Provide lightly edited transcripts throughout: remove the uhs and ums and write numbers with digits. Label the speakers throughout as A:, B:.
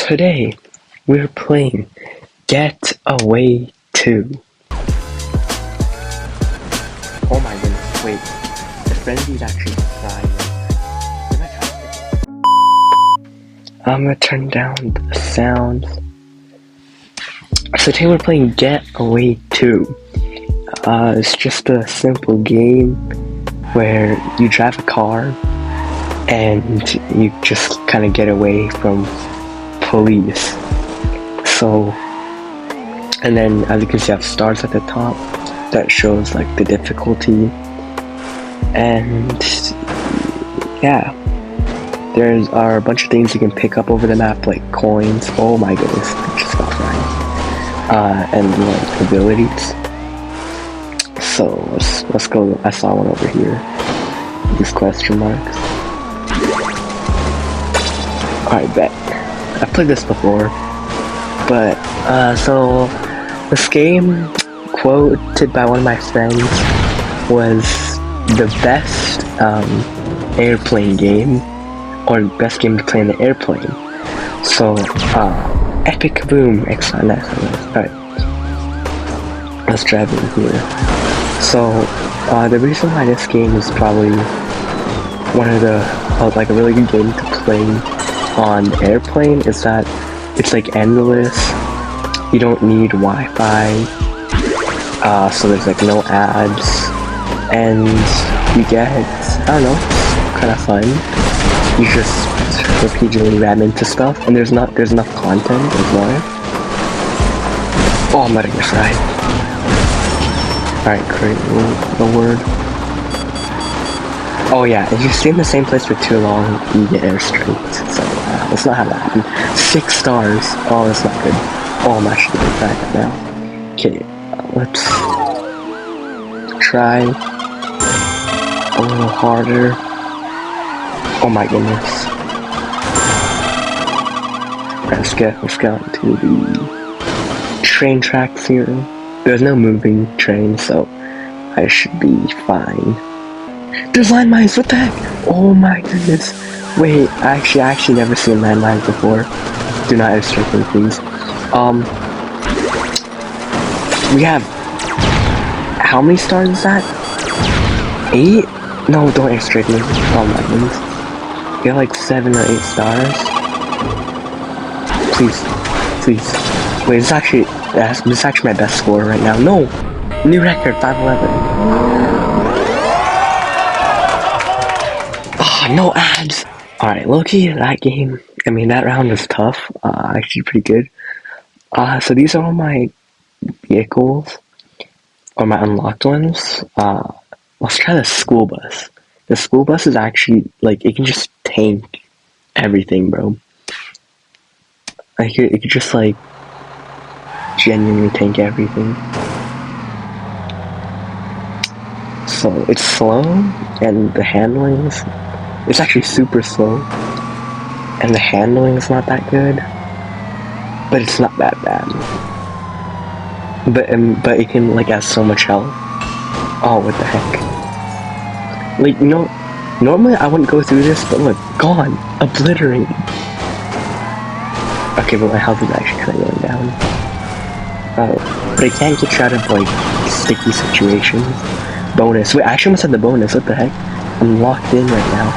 A: Today, we're playing Get Away 2. Oh my goodness, wait. The frenzy's actually flying. I'm gonna turn down the sounds. So today we're playing Get Away 2. It's just a simple game where you drive a car and you just kind of get away from police. So, and then as you can see I have stars at the top that shows like the difficulty, and yeah, there are a bunch of things you can pick up over the map, like coins. Oh my goodness, I just got flying. And like abilities. So let's go. I saw one over here. These question marks. Alright, bet. I've played this before, but so this game, quoted by one of my friends, was the best airplane game, or best game to play in the airplane. So epic kaboom! Alright, let's drive in here. So the reason why this game is probably one of the like a really good game to play on airplane is that it's like endless. You don't need Wi-Fi, so there's like no ads, and you get, I don't know, kind of fun. You just repeatedly ram into stuff, and there's enough content as well. Oh, I'm letting this ride. Alright, great. The word. Oh yeah, if you stay in the same place for too long, you get airstrikes. So let's not have that happen. 6 stars. Oh, that's not good. Oh, I'm actually gonna try that now. Okay, let's try a little harder. Oh my goodness. Let's get to the train tracks here. There's no moving train, so I should be fine. There's landmines, what the heck? Oh my goodness. Wait, I actually never seen landmines before. Do not airstrike me, please. We have, how many stars is that? 8? No, don't airstrike me. Oh my goodness. We have like 7 or 8 stars. Please. Wait, this is actually my best score right now. No! New record, 511. No ads! Alright, low-key, that game, I mean, that round was tough, actually pretty good. So these are all my vehicles, or my unlocked ones. Let's try the school bus. The school bus is actually, like, it can just tank everything, bro. Like, it could just, like, genuinely tank everything. So, it's slow, and the handling's, it's actually super slow, and the handling is not that good, but it's not that bad. But it can, like, have so much health. Oh, what the heck. Like, you know, normally I wouldn't go through this, but look, gone, obliterated. Okay, but my health is actually kind of going down. But it can't get you out of, like, sticky situations. Bonus. Wait, I actually almost had the bonus, what the heck? I'm locked in right now.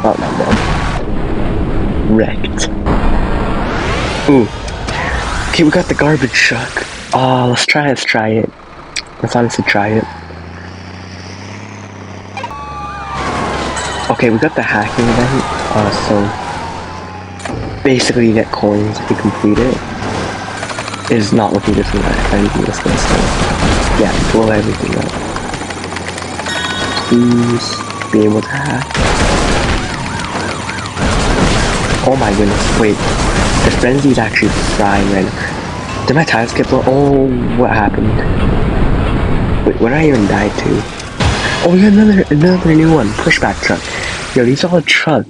A: Oh, no. Wrecked. Ooh. Okay, we got the garbage truck. Oh, let's try it. Let's honestly try it. Okay, we got the hacking event. So basically you get coins if you complete it. It is not looking good for anything this way, so yeah, blow everything up. Please be able to hack. Oh my goodness, wait. The frenzy is actually frying right now. Did my tires get blown? Oh, what happened? Wait, what did I even die to? Oh, we got another new one. Pushback truck. Yo, these are all a truck.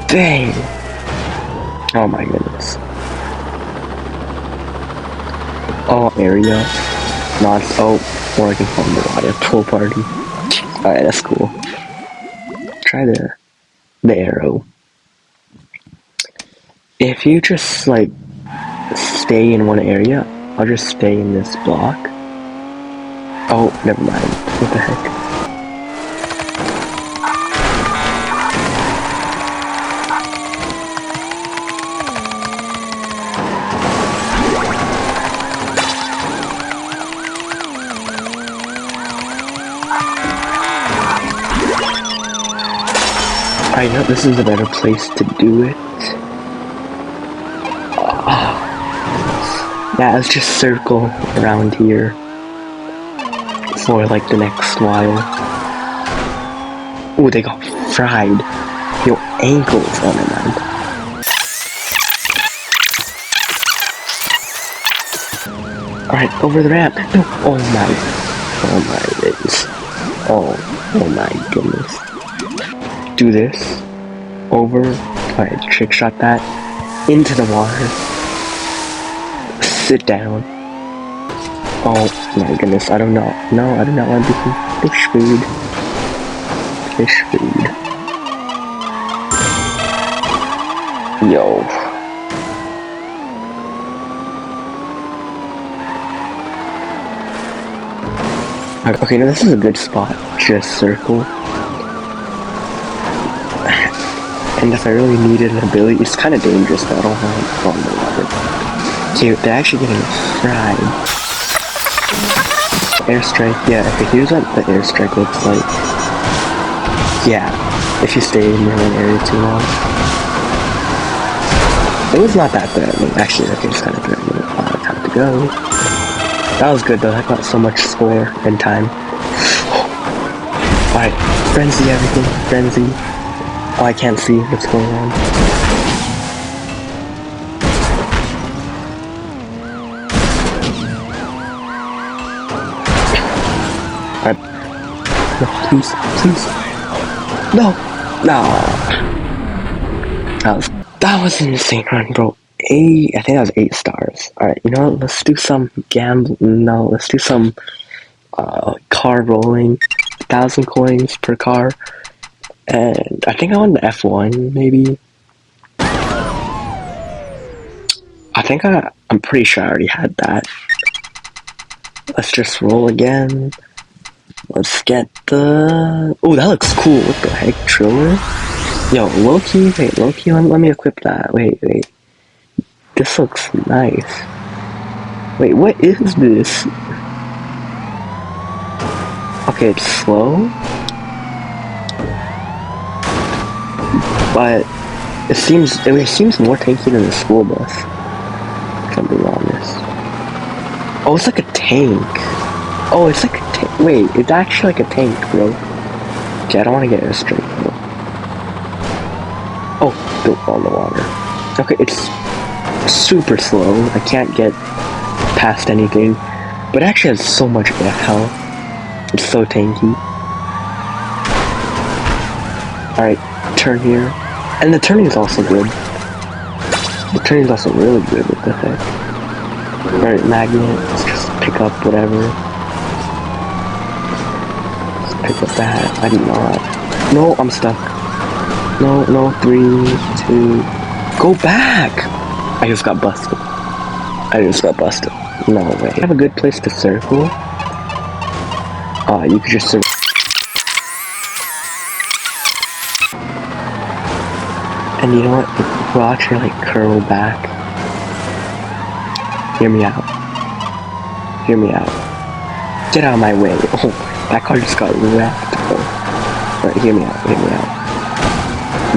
A: Dang. Oh my goodness. Oh, area. Not, oh, Oregon from the water. Pool party. Alright, that's cool. Try the arrow. If you just like stay in one area, I'll just stay in this block. Oh, never mind. What the heck? I know this is a better place to do it. Yeah, let's just circle around here for like the next while. Oh, they got fried. Your ankles, oh my god. Alright, over the ramp. No, oh my goodness. Oh my goodness. Do this. Over. Alright, trick shot that. Into the water. Sit down. Oh my goodness, I don't know. No, I do not want to be fish food. Fish food. Yo. Okay, now this is a good spot. Just circle. And if I really needed an ability, it's kind of dangerous, but I don't have on the water. Okay, they're actually getting fried. Airstrike, yeah, okay, here's what the airstrike looks like. Yeah, if you stay in your own area too long. It was not that bad. I mean, actually, okay, it's kind of bad. Time to go. That was good though, I got so much score and time. Alright, frenzy everything, frenzy. Oh, I can't see what's going on. Alright. No, please, please. No! No! That was an insane run, bro. I think that was 8 stars. Alright, you know what? Let's do some let's do some car rolling. 1,000 coins per car. And I think I won the F1, maybe. I'm pretty sure I already had that. Let's just roll again. Let's get the... Oh, that looks cool. What the heck, Triller? Yo, low-key, wait, low-key, let me equip that. Wait. This looks nice. Wait, what is this? Okay, it's slow. But it seems more tanky than the school bus. If I'm being honest. Oh, it's like a tank. Oh, it's like a tank. Wait, it's actually like a tank, bro. Okay, I don't want to get it straight, bro. Oh, built on the water. Okay, it's super slow. I can't get past anything. But it actually has so much health. It's so tanky. Alright, turn here. And the turning is also good. The turning is also really good, what the heck. Alright, magnet, let's just pick up whatever. Let's pick up that, I did not. No, I'm stuck. No, 3, 2, go back! I just got busted. No way. I have a good place to circle. You could just circle. And you know what? We'll actually like curl back. Hear me out. Get out of my way. Oh, that car just got wrecked. Oh. Alright, hear me out.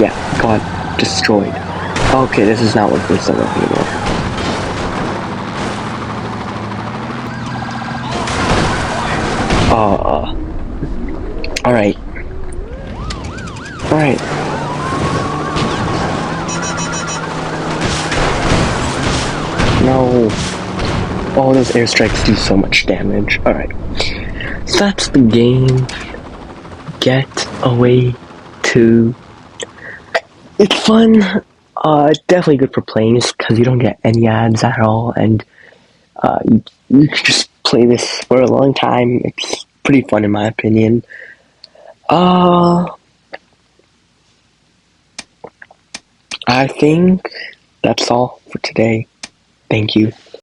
A: Yeah, got destroyed. Okay, this is not working so well anymore. Alright. No. Oh, those airstrikes do so much damage. Alright. So that's the game. Get away to... It's fun. Definitely good for playing because you don't get any ads at all, and you can just play this for a long time. It's pretty fun in my opinion. I think that's all for today. Thank you.